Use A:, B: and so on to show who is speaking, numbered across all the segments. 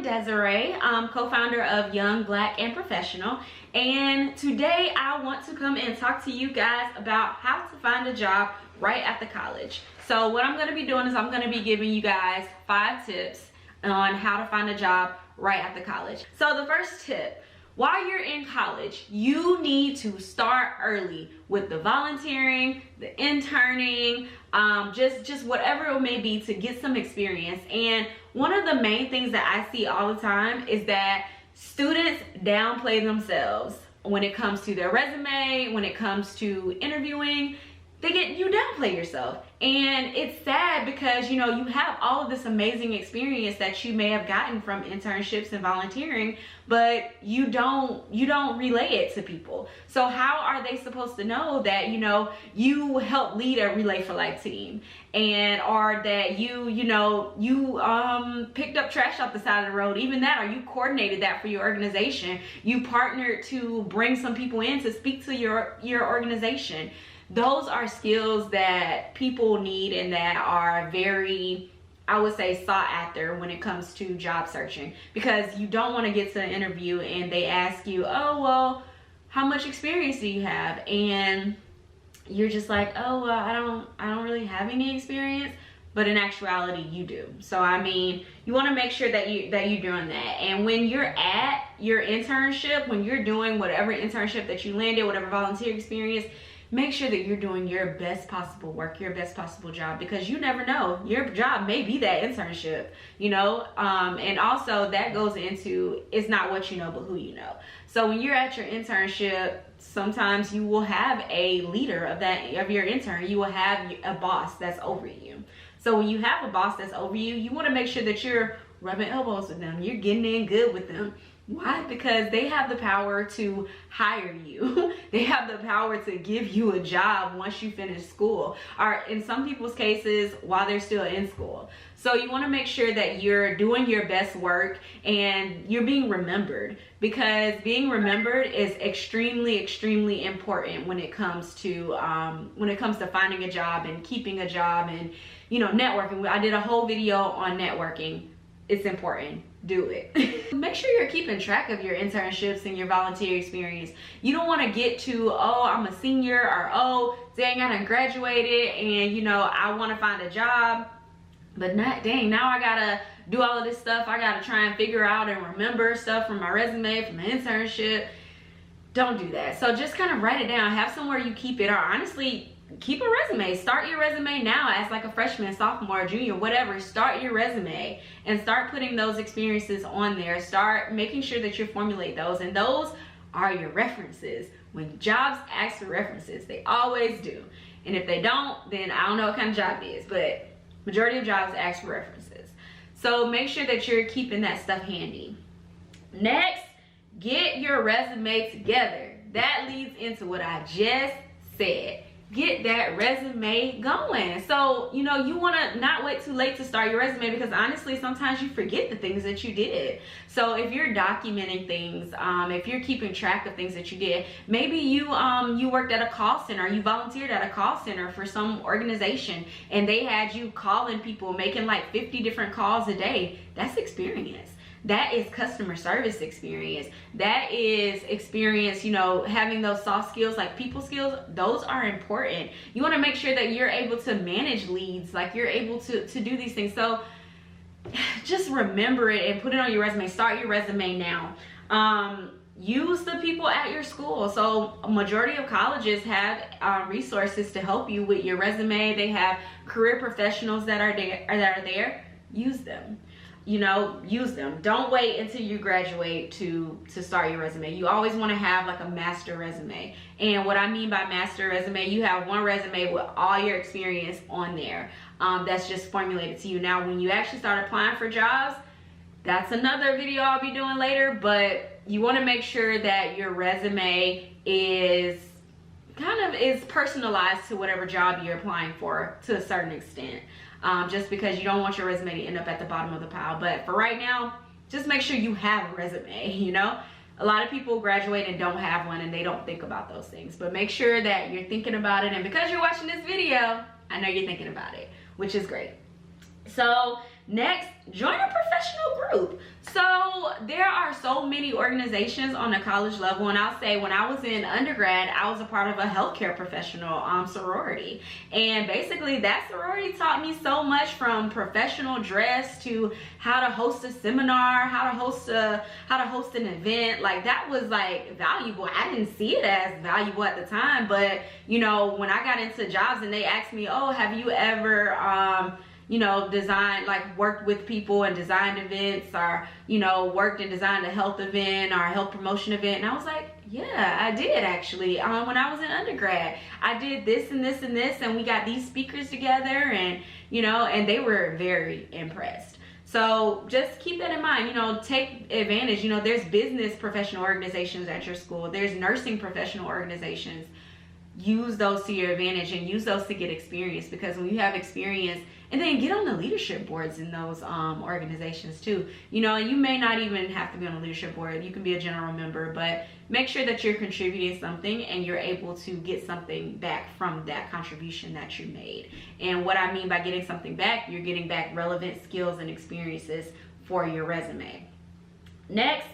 A: Desiree. I'm co-founder of Young, Black, and Professional. And today I want to come and talk to you guys about how to find a job right after college. So what I'm going to be doing is I'm going to be giving you guys 5 tips on how to find a job right after college. So the first tip, while you're in college, you need to start early with the volunteering, the interning, just whatever it may be to get some experience. And one of the main things that I see all the time is that students downplay themselves when it comes to their resume, when it comes to interviewing. You downplay yourself, and it's sad because you have all of this amazing experience that you may have gotten from internships and volunteering, but you don't relay it to people. So how are they supposed to know that you helped lead a Relay for Life team, and or that you picked up trash off the side of the road, even that, or you coordinated that for your organization, you partnered to bring some people in to speak to your organization. Those are skills that people need and that are very, I would say, sought after when it comes to job searching, because you don't want to get to an interview and they ask you, oh, well, how much experience do you have? And you're just like, oh, well, I don't really have any experience. But in actuality, you do. So I mean, you want to make sure that you're doing that. And when you're at your internship, when you're doing whatever internship that you landed, whatever volunteer experience, make sure that you're doing your best possible work, your best possible job, because you never know, your job may be that internship, and also that goes into, it's not what you know, but who you know. So when you're at your internship, sometimes you will have a leader of your intern. You will have a boss that's over you. So when you have a boss that's over you, you want to make sure that you're rubbing elbows with them, you're getting in good with them. Why? Because they have the power to hire you. They have the power to give you a job once you finish school, or in some people's cases while they're still in school. So you want to make sure that you're doing your best work and you're being remembered, because being remembered is extremely important when it comes to finding a job and keeping a job and networking. I did a whole video on networking. It's important. Do it. Make sure you're keeping track of your internships and your volunteer experience. You don't want to get to, oh, I'm a senior, or oh, dang, I done graduated and I want to find a job, but dang, now I gotta do all of this stuff. I gotta try and figure out and remember stuff from my resume, from my internship. Don't do that. So just kind of write it down. Have somewhere you keep it, or honestly, keep a resume. Start your resume now as like a freshman, sophomore, junior, whatever. Start your resume and start putting those experiences on there. Start making sure that you formulate those, and those are your references. When jobs ask for references, they always do. And if they don't, then I don't know what kind of job it is, but majority of jobs ask for references. So make sure that you're keeping that stuff handy. Next, get your resume together. That leads into what I just said. Get that resume going. So you want to not wait too late to start your resume, because honestly sometimes you forget the things that you did. So if you're documenting things, if you're keeping track of things that you did, maybe you worked at a call center, you volunteered at a call center for some organization and they had you calling people, making like 50 different calls a day. That's experience. That is customer service experience. That is experience, having those soft skills like people skills. Those are important. You want to make sure that you're able to manage leads, like you're able to do these things. So just remember it and put it on your resume. Start your resume now. Use the people at your school. So a majority of colleges have resources to help you with your resume. They have career professionals that are there. Use them. Use them. Don't wait until you graduate to start your resume. You always want to have like a master resume. And what I mean by master resume, you have one resume with all your experience on there. That's just formulated to you. Now, when you actually start applying for jobs, that's another video I'll be doing later, but you want to make sure that your resume is personalized to whatever job you're applying for to a certain extent. Just because you don't want your resume to end up at the bottom of the pile. But for right now, just make sure you have a resume. A lot of people graduate and don't have one, and they don't think about those things. But make sure that you're thinking about it, and because you're watching this video, I know you're thinking about it, which is great. So Next, join a professional group. So there are so many organizations on the college level, and I'll say when I was in undergrad, I was a part of a healthcare professional sorority, and basically that sorority taught me so much, from professional dress to how to host a seminar, how to host an event. Like, that was like valuable. I didn't see it as valuable at the time, but you know, when I got into jobs and they asked me, oh, have you ever you know, designed, like worked with people and designed events, or, you know, worked and designed a health event or a health promotion event? And I was like, yeah, I did actually. When I was in undergrad, I did this and this and this, and we got these speakers together, and, you know, and they were very impressed. So just keep that in mind, you know, take advantage. You know, there's business professional organizations at your school. There's nursing professional organizations. Use those to your advantage and use those to get experience, because when you have experience, and then get on the leadership boards in those organizations too. You know, you may not even have to be on a leadership board. You can be a general member, but make sure that you're contributing something and you're able to get something back from that contribution that you made. And what I mean by getting something back, you're getting back relevant skills and experiences for your resume. Next,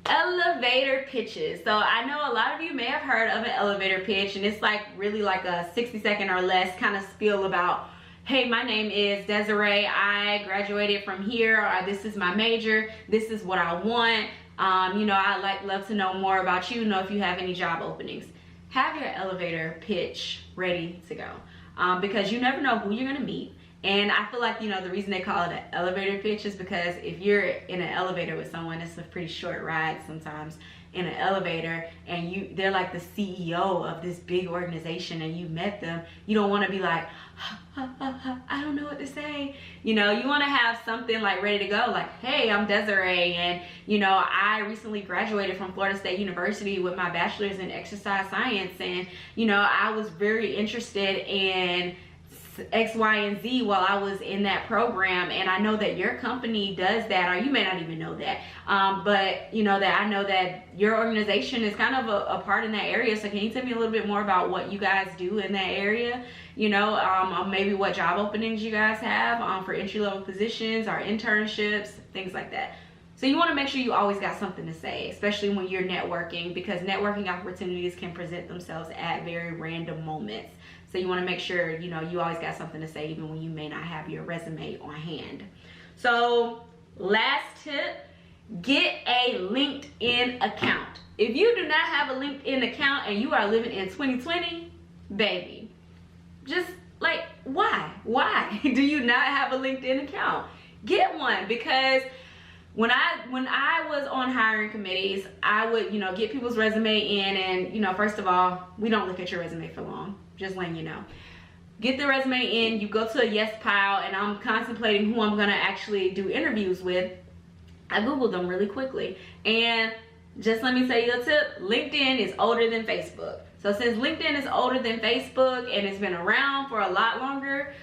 A: elevator pitches. So I know a lot of you may have heard of an elevator pitch, and it's like really like a 60-second or less kind of spiel about, hey, my name is Desiree, I graduated from here, or this is my major, this is what I want, you know, I'd love to know more about you, know if you have any job openings. Have your elevator pitch ready to go, because you never know who you're gonna meet. And I feel like, you know, the reason they call it an elevator pitch is because if you're in an elevator with someone, it's a pretty short ride sometimes in an elevator, and they're like the CEO of this big organization, and you met them, you don't want to be like, I don't know what to say. You know, you want to have something like ready to go, like, hey, I'm Desiree, and you know, I recently graduated from Florida State University with my bachelor's in exercise science, and you know, I was very interested in X, Y, and Z while I was in that program, and I know that your company does that, or you may not even know that, but you know that I know that your organization is kind of a part in that area. So can you tell me a little bit more about what you guys do in that area? You know, maybe what job openings you guys have for entry-level positions or internships, things like that. So you want to make sure you always got something to say, especially when you're networking, because networking opportunities can present themselves at very random moments. So you want to make sure, you know, you always got something to say, even when you may not have your resume on hand. So last tip, get a LinkedIn account. If you do not have a LinkedIn account and you are living in 2020, baby, just like, why do you not have a LinkedIn account? Get one, because when I was on hiring committees, I would, you know, get people's resume in, and you know, first of all, we don't look at your resume for long, just letting you know. Get the resume in, you go to a yes pile, and I'm contemplating who I'm gonna actually do interviews with. I Googled them really quickly, and just let me tell you a tip, LinkedIn is older than Facebook. So since LinkedIn is older than Facebook and it's been around for a lot longer,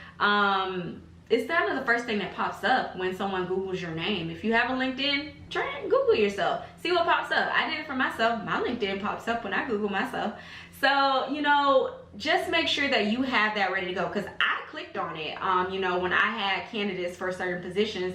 A: it's kind of the first thing that pops up when someone Googles your name. If you have a LinkedIn, try and Google yourself. See what pops up. I did it for myself. My LinkedIn pops up when I Google myself. So, you know, just make sure that you have that ready to go, because I clicked on it. You know, when I had candidates for certain positions,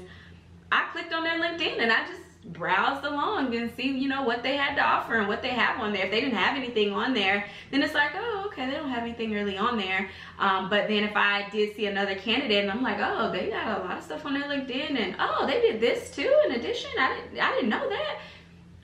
A: I clicked on their LinkedIn and I just browsed along and see, you know, what they had to offer and what they have on there. If they didn't have anything on there, then it's like, oh, okay, they don't have anything really on there. But then if I did see another candidate and I'm like, oh, they got a lot of stuff on their LinkedIn, and oh, they did this too in addition, I didn't know that,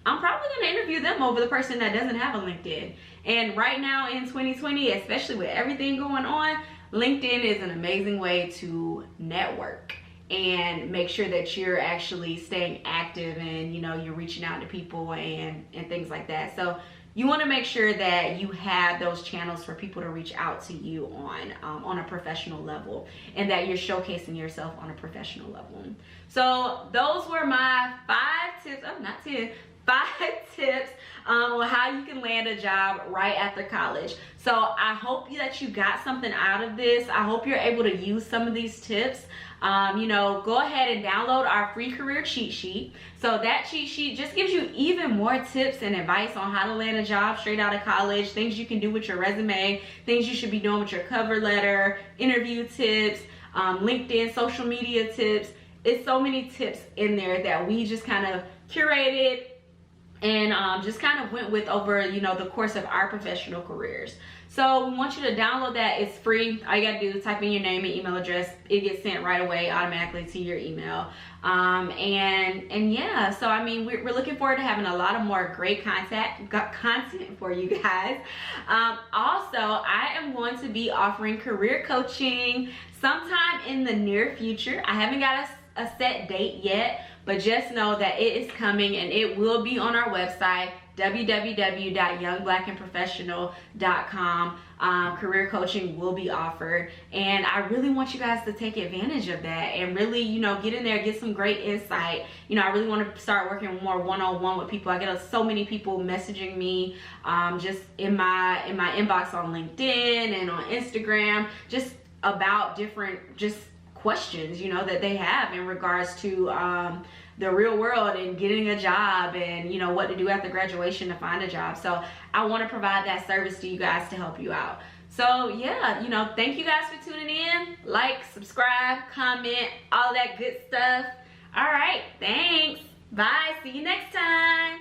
A: I'm probably going to interview them over the person that doesn't have a LinkedIn. And right now in 2020, especially with everything going on, LinkedIn is an amazing way to network and make sure that you're actually staying active, and you know, you're reaching out to people and things like that. So you want to make sure that you have those channels for people to reach out to you on a professional level, and that you're showcasing yourself on a professional level. So those were my 5 tips, oh, not 10, 5 tips on how you can land a job right after college. So I hope that you got something out of this. I hope you're able to use some of these tips. You know, go ahead and download our free career cheat sheet. So that cheat sheet just gives you even more tips and advice on how to land a job straight out of college, things you can do with your resume, things you should be doing with your cover letter, interview tips, LinkedIn social media tips. it's so many tips in there that we just kind of curated and just kind of went with over, you know, the course of our professional careers. So we want you to download that. It's free. All you gotta do is type in your name and email address. It gets sent right away automatically to your email. And yeah, so I mean, we're looking forward to having a lot of more great content for you guys. Also, I am going to be offering career coaching sometime in the near future. I haven't got a set date yet, but just know that it is coming, and it will be on our website, www.youngblackandprofessional.com. Career coaching will be offered, and I really want you guys to take advantage of that and really, you know, get in there, get some great insight. You know, I really want to start working more one-on-one with people. I get so many people messaging me just in my inbox on LinkedIn and on Instagram, just about different questions, you know, that they have in regards to the real world and getting a job, and you know, what to do after graduation to find a job. So I want to provide that service to you guys to help you out. So yeah, you know, thank you guys for tuning in. Like, subscribe, comment, all that good stuff. All right, thanks. Bye. See you next time.